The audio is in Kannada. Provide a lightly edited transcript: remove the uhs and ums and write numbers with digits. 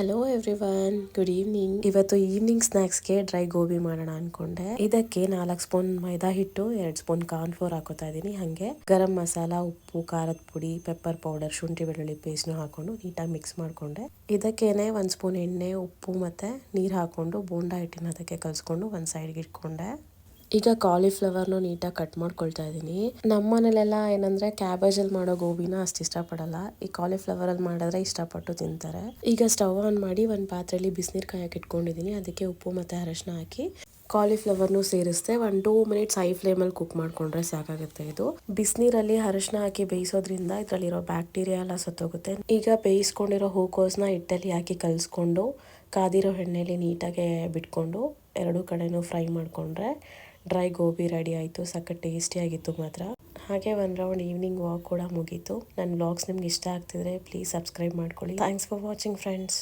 Hello everyone, good evening. ಇವತ್ತು ಈವ್ನಿಂಗ್ ಸ್ನಾಕ್ಸ್ಗೆ ಡ್ರೈ ಗೋಬಿ ಮಾಡೋಣ ಅನ್ಕೊಂಡೆ. ಇದಕ್ಕೆ 4 ಸ್ಪೂನ್ ಮೈದಾ ಹಿಟ್ಟು, 2 ಸ್ಪೂನ್ ಕಾರ್ನ್ ಫ್ಲೋರ್ ಹಾಕೋತಾ ಇದೀನಿ. ಹಾಗೆ ಗರಂ ಮಸಾಲ, ಉಪ್ಪು, ಖಾರದ ಪುಡಿ, ಪೆಪ್ಪರ್ ಪೌಡರ್, ಶುಂಠಿ ಬೆಳ್ಳುಳ್ಳಿ ಪೇಸ್ಟ್ ಹಾಕೊಂಡು ನೀಟಾಗಿ ಮಿಕ್ಸ್ ಮಾಡ್ಕೊಂಡೆ. ಇದಕ್ಕೇನೆ 1 ಸ್ಪೂನ್ ಎಣ್ಣೆ, ಉಪ್ಪು ಮತ್ತೆ ನೀರ್ ಹಾಕೊಂಡು ಬೋಂಡಾ ಹಿಟ್ಟಿನ ಅದಕ್ಕೆ ಕಲ್ಸ್ಕೊಂಡು ಒಂದ್ ಸೈಡ್ಗೆ ಇಟ್ಕೊಂಡೆ. ಈಗ ಕಾಲಿಫ್ಲವರ್ನು ನೀಟಾಗಿ ಕಟ್ ಮಾಡ್ಕೊಳ್ತಾ ಇದ್ದೀನಿ. ನಮ್ಮ ಮನೇಲೆಲ್ಲ ಏನಂದ್ರೆ ಕ್ಯಾಬೇಜ್ ಅಲ್ಲಿ ಮಾಡೋ ಗೋಬಿನ ಅಷ್ಟು ಇಷ್ಟಪಡಲ್ಲ. ಈ ಕಾಲಿಫ್ಲವರ್ ಅಲ್ಲಿ ಮಾಡಿದ್ರೆ ಇಷ್ಟಪಟ್ಟು ತಿಂತಾರೆ. ಈಗ ಸ್ಟವ್ ಆನ್ ಮಾಡಿ ಒಂದು ಪಾತ್ರೆಯಲ್ಲಿ ಬಿಸಿನೀರು ಕಾಯಕ್ಕೆ ಇಟ್ಕೊಂಡಿದ್ದೀನಿ. ಅದಕ್ಕೆ ಉಪ್ಪು ಮತ್ತೆ ಅರಶಿನ ಹಾಕಿ ಕಾಲಿಫ್ಲವರ್ನು ಸೇರಿಸ್ದೆ. 1-2 ಮಿನಿಟ್ಸ್ ಹೈ ಫ್ಲೇಮಲ್ಲಿ ಕುಕ್ ಮಾಡ್ಕೊಂಡ್ರೆ ಸಾಕಾಗುತ್ತೆ. ಇದು ಬಿಸಿನೀರಲ್ಲಿ ಅರಶಿನ ಹಾಕಿ ಬೇಯಿಸೋದ್ರಿಂದ ಇದರಲ್ಲಿರೋ ಬ್ಯಾಕ್ಟೀರಿಯಾ ಎಲ್ಲ ಸತ್ತೋಗುತ್ತೆ. ಈಗ ಬೇಯಿಸ್ಕೊಂಡಿರೋ ಹೂಕೋಸನ್ನ ಹಿಟ್ಟಲ್ಲಿ ಹಾಕಿ ಕಲಿಸ್ಕೊಂಡು ಕಾದಿರೋ ಎಣ್ಣೆಲಿ ನೀಟಾಗಿ ಬಿಟ್ಕೊಂಡು 2 ಕಡೆನೂ ಫ್ರೈ ಮಾಡ್ಕೊಂಡ್ರೆ ಡ್ರೈ ಗೋಬಿ ರೆಡಿ ಆಯಿತು. ಸಖತ್ ಟೇಸ್ಟಿಯಾಗಿತ್ತು ಮಾತ್ರ. ಹಾಗೆ ಒಂದು ರೌಂಡ್ ಈವ್ನಿಂಗ್ ವಾಕ್ ಕೂಡ ಮುಗೀತು. ನನ್ನ ವ್ಲಾಗ್ಸ್ ನಿಮ್ಗೆ ಇಷ್ಟ ಆಗ್ತಿದ್ರೆ ಪ್ಲೀಸ್ ಸಬ್ಸ್ಕ್ರೈಬ್ ಮಾಡ್ಕೊಳ್ಳಿ. Thanks for watching friends.